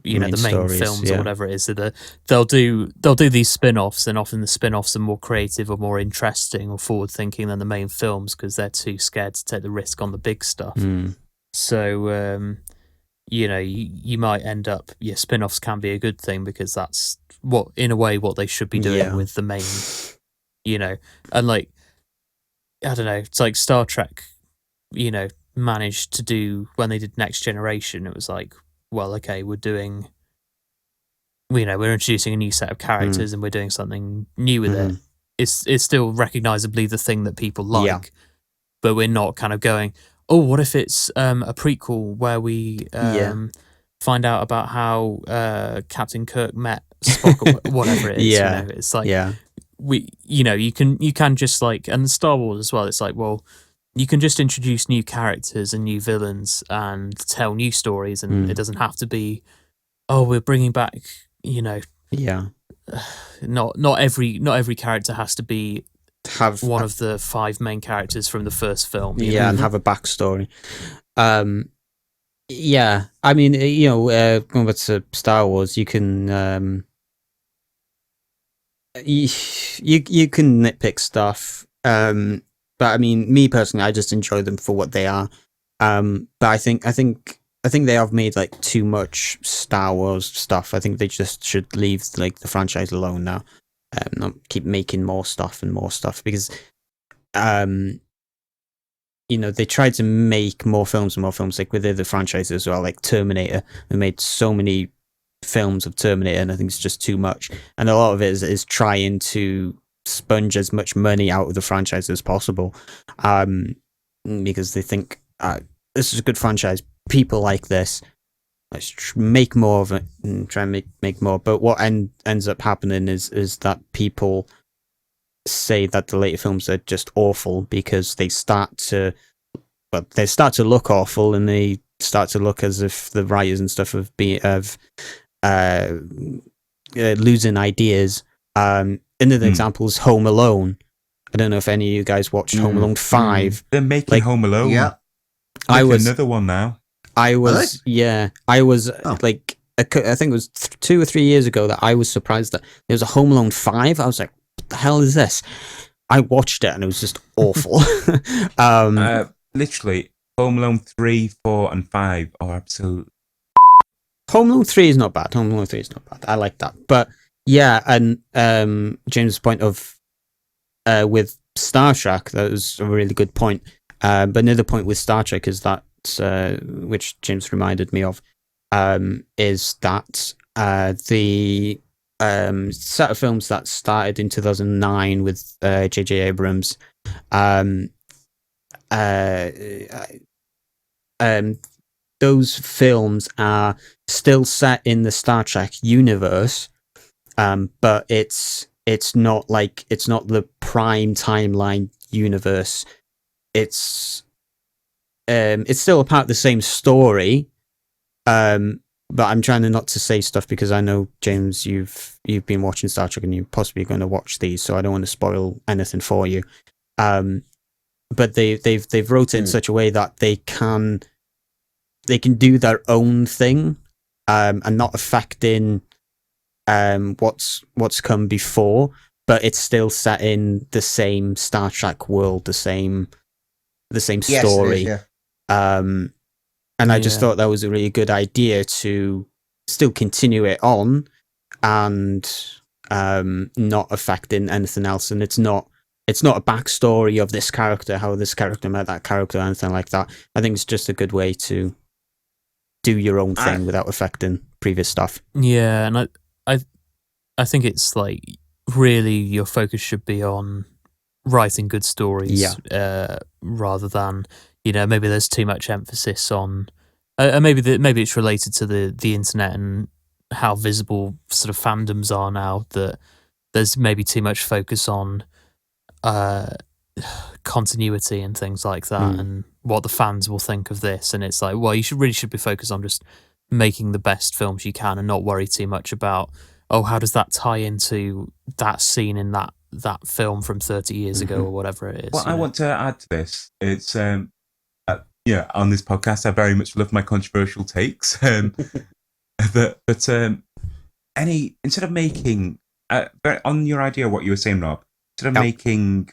the main stories, films or whatever it is. So they'll do these spin-offs, and often the spin-offs are more creative or more interesting or forward-thinking than the main films because they're too scared to take the risk on the big stuff. So, you might end up, spin-offs can be a good thing because that's in a way what they should be doing with the main, and like, I don't know, it's like Star Trek, managed to do when they did Next Generation. It was like, well, okay, we're introducing a new set of characters and we're doing something new with it. It's still recognizably the thing that people like, but we're not kind of going, oh, what if it's a prequel where we find out about how Captain Kirk met Spock or whatever it is. It's like you can just like, and Star Wars as well. It's like, well, you can just introduce new characters and new villains and tell new stories, and it doesn't have to be, oh, we're bringing back, not every character has to be one of the 5 main characters from the first film. And have a backstory. I mean, going back to Star Wars, you can you can nitpick stuff. But I mean, me personally, I just enjoy them for what they are. But I think they have made like too much Star Wars stuff. I think they just should leave like the franchise alone now. Not keep making more stuff because they tried to make more films like with other franchises as well, like Terminator. They made so many films of Terminator, and I think it's just too much. And a lot of it is trying to sponge as much money out of the franchise as possible, because they think this is a good franchise. People like this. Let's make more of it and try and make more. But what ends up happening is that people say that the later films are just awful because they start to look awful, and they start to look as if the writers and stuff have losing ideas. Another example is Home Alone. I don't know if any of you guys watched Home Alone 5. They're making Home Alone. Yeah. Another one now. I was like, I think it was 2 or 3 years ago that I was surprised that there was a Home Alone 5. I was like, what the hell is this? I watched it and it was just awful. Literally, Home Alone 3, 4, and 5 are absolute. Home Alone 3 is not bad. Home Alone 3 is not bad. I like that. But yeah, and James' point of with Star Trek, that was a really good point. But another point with Star Trek is that, which James reminded me of, is that the set of films that started in 2009 with J.J. Abrams, those films are still set in the Star Trek universe, but it's it's not the prime timeline universe. It's still a part of the same story. But I'm trying not to say stuff because I know, James, you've been watching Star Trek and you're possibly going to watch these, so I don't want to spoil anything for you. But they've wrote it in such a way that they can do their own thing, and not affecting what's come before, but it's still set in the same Star Trek world, the same story. Yes, yeah. And I just thought that was a really good idea to still continue it on and not affecting anything else. And it's not a backstory of this character, how this character met that character, or anything like that. I think it's just a good way to do your own thing without affecting previous stuff. Yeah, and I think it's like really your focus should be on writing good stories, rather than, maybe there's too much emphasis on, maybe it's related to the internet and how visible sort of fandoms are now, that there's maybe too much focus on continuity and things like that, and what the fans will think of this. And it's like, well, you should be focused on just making the best films you can and not worry too much about, how does that tie into that scene in that film from 30 years ago or whatever it is. What I want to add to this, it's on this podcast I very much love my controversial takes, but instead of making on your idea of what you were saying, Rob, instead of making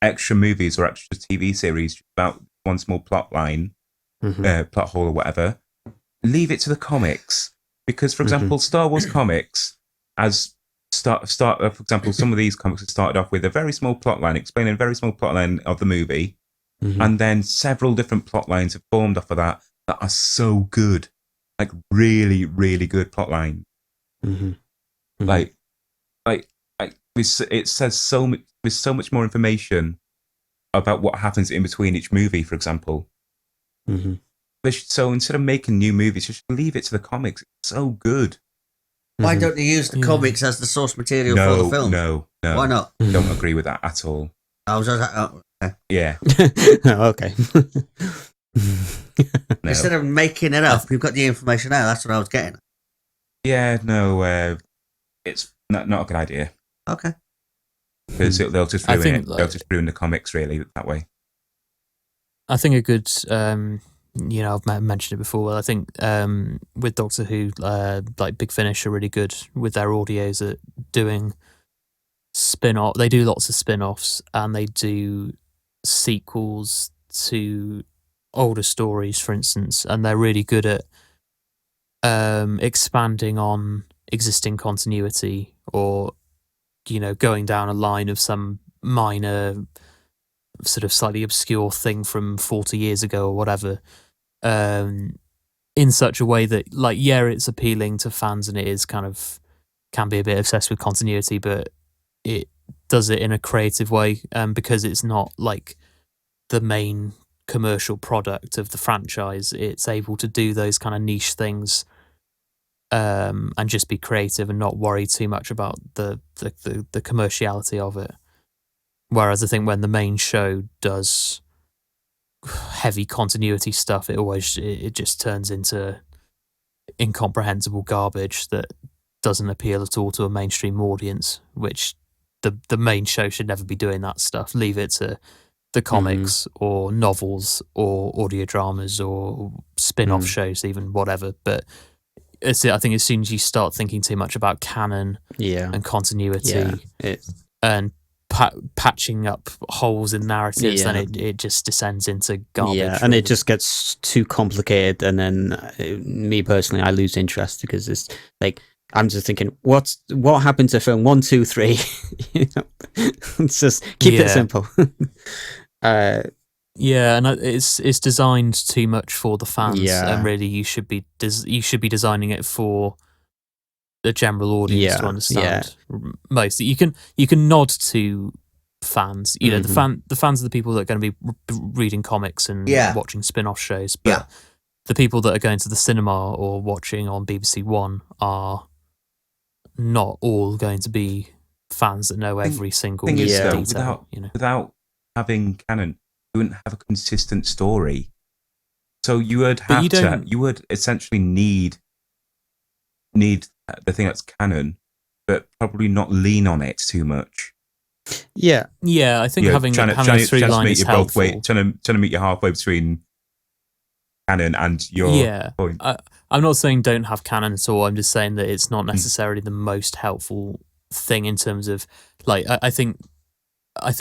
extra movies or extra TV series about one small plot line, plot hole or whatever, leave it to the comics. Because, for example, Star Wars comics, for example, some of these comics have started off with a very small plot line, explaining a very small plot line of the movie, and then several different plot lines have formed off of that are so good, like really, really good plot line. Like it says so much. There's so much more information about what happens in between each movie, for example. So instead of making new movies, just leave it to the comics. It's so good. Why don't you use the comics as the source material for the film? No. Why not? Don't agree with that at all. I was okay. Yeah. Okay. No. Instead of making it up, you've got the information out. That's what I was getting. Yeah, no, it's not a good idea. Okay. Because they'll just ruin it. They'll just ruin the comics, really, that way. I think a good, I've mentioned it before. I think with Doctor Who, like Big Finish are really good with their audios at doing spin-off. They do lots of spin-offs and they do sequels to older stories, for instance, and they're really good at expanding on existing continuity, or going down a line of some minor sort of slightly obscure thing from 40 years ago or whatever, in such a way that, like, it's appealing to fans and it is kind of can be a bit obsessed with continuity, but it does it in a creative way, because it's not like the main commercial product of the franchise. It's able to do those kind of niche things, and just be creative and not worry too much about the commerciality of it. Whereas I think when the main show does heavy continuity stuff, it just turns into incomprehensible garbage that doesn't appeal at all to a mainstream audience, which the main show should never be doing that stuff. Leave it to the comics or novels or audio dramas or spin-off shows, even, whatever. But I think as soon as you start thinking too much about canon and continuity and patching up holes in narratives, then it just descends into garbage. Yeah, and it just gets too complicated, and then me personally, I lose interest because it's like I'm just thinking, what happened to film 1, 2, 3? It's just keep it simple. Yeah, and it's designed too much for the fans, and really you should be designing it for the general audience to understand. Most you can nod to fans, the fans are the people that are going to be reading comics and watching spin-off shows, but the people that are going to the cinema or watching on BBC One are not all going to be fans that know every single thing is, though, detail. Without having canon, you wouldn't have a consistent story. So you would essentially need the thing that's canon, but probably not lean on it too much. Yeah, I think having a through line is helpful. Trying to meet you halfway between canon and your point. I'm not saying don't have canon at all. I'm just saying that it's not necessarily the most helpful thing in terms of like I think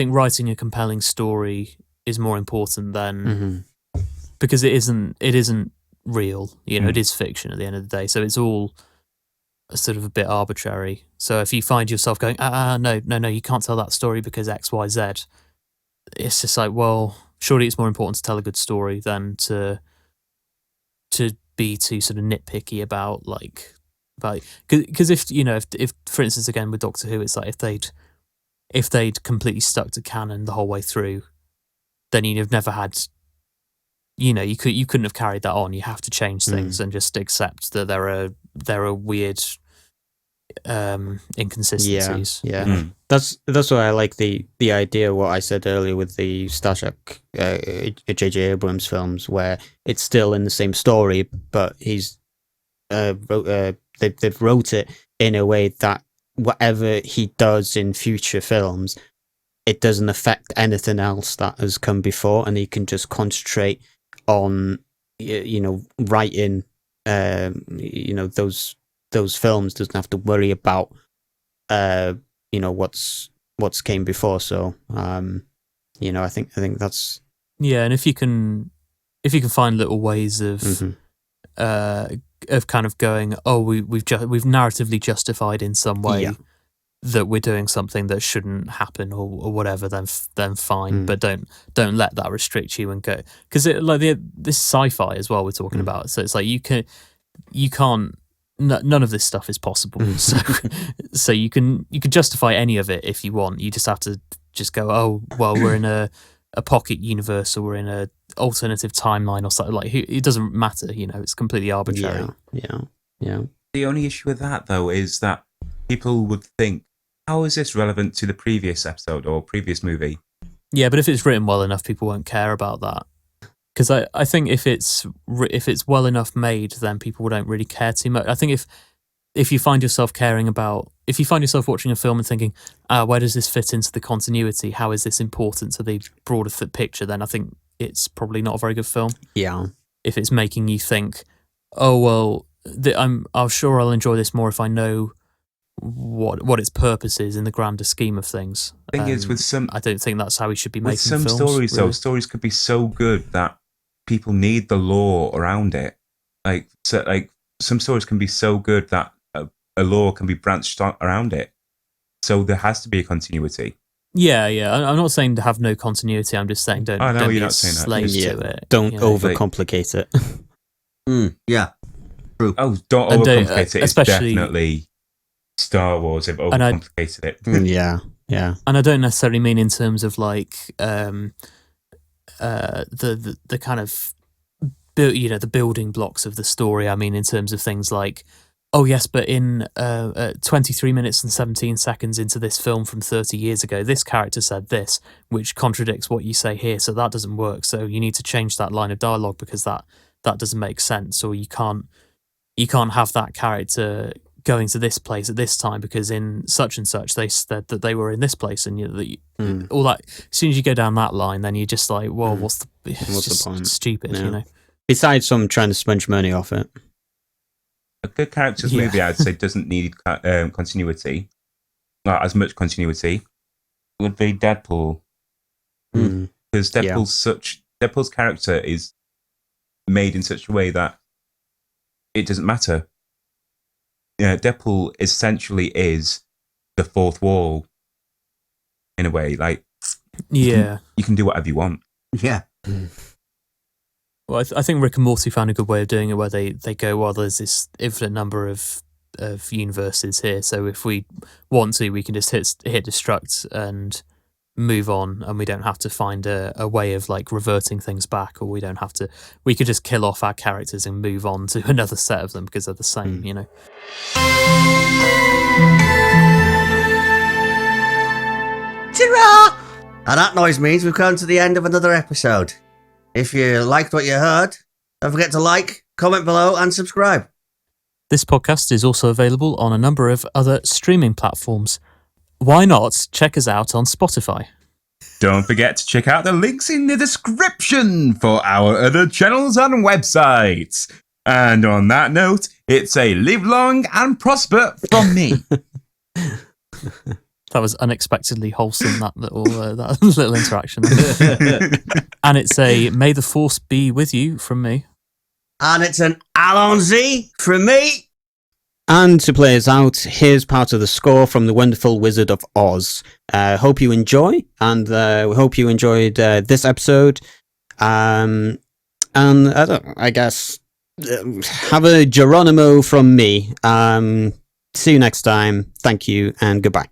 writing a compelling story is more important than because it isn't real. It is fiction at the end of the day. So it's all sort of a bit arbitrary. So if you find yourself going, no, you can't tell that story because X, Y, Z, it's just like, well, surely it's more important to tell a good story than to be too sort of nitpicky about because if for instance again with Doctor Who, it's like if they'd completely stuck to canon the whole way through, then you'd have never had. You couldn't have carried that on. You have to change things and just accept that there are weird inconsistencies. Yeah. That's why I like the idea what I said earlier with the Star Trek J.J. Abrams films, where it's still in the same story, but he's they've wrote it in a way that whatever he does in future films, it doesn't affect anything else that has come before, and he can just concentrate on writing those films. Doesn't have to worry about what's came before. So I think that's and if you can find little ways of kind of going, we've narratively justified in some way that we're doing something that shouldn't happen or whatever, then fine. But don't let that restrict you and go, because this sci-fi as well we're talking about. So it's like you can't. None of this stuff is possible. So you can justify any of it if you want. You just have to just go, we're in a pocket universe, or we're in a alternative timeline or something. Like it doesn't matter. It's completely arbitrary. Yeah. The only issue with that though is that people would think, how is this relevant to the previous episode or previous movie? Yeah, but if it's written well enough, people won't care about that. Because I think if it's well enough made, then people don't really care too much. I think if you find yourself watching a film and thinking, where does this fit into the continuity? How is this important to the broader picture? Then I think it's probably not a very good film. Yeah. If it's making you think, I'm sure I'll enjoy this more if I know what its purpose is in the grander scheme of things. The thing is, with some, I don't think that's how we should be making some films. Stories, really. though, stories could be so good that people need the lore around it. Like some stories can be so good that a lore can be branched around it. So there has to be a continuity. Yeah. I'm not saying to have no continuity. I'm just saying don't be a slave to it. Don't overcomplicate it. Yeah. True. Oh, don't overcomplicate it. It's definitely Star Wars have overcomplicated it. Yeah. And I don't necessarily mean in terms of like the kind of the building blocks of the story. I mean in terms of things like, oh yes, but in 23 minutes and 17 seconds into this film from 30 years ago, this character said this, which contradicts what you say here, so that doesn't work. So you need to change that line of dialogue because that doesn't make sense, or you can't have that character going to this place at this time because in such and such they said that they were in this place, and all that. As soon as you go down that line, then you're just like, well, what's the point? Stupid, yeah. Besides some trying to sponge money off it. A good characters movie, I'd say, doesn't need continuity, not as much continuity. Would be Deadpool, because Deadpool's character is made in such a way that it doesn't matter. Deadpool essentially is the fourth wall in a way. Like, you can do whatever you want. Yeah. Well, I think Rick and Morty found a good way of doing it, where they go, well, there's this infinite number of universes here, so if we want to, we can just hit destruct and move on, and we don't have to find a way of like reverting things back, or we could just kill off our characters and move on to another set of them because they're the same, And that noise means we've come to the end of another episode. If you liked what you heard, don't forget to like, comment below, and subscribe. This podcast is also available on a number of other streaming platforms. Why not check us out on Spotify? Don't forget to check out the links in the description for our other channels and websites. And on that note, it's a live long and prosper from me. That was unexpectedly wholesome, that little interaction. And it's a may the force be with you from me. And it's an Allons-y from me. And to play us out, here's part of the score from The Wonderful Wizard of Oz. Hope you enjoy, and we hope you enjoyed this episode. And I guess have a Geronimo from me. See you next time. Thank you, and goodbye.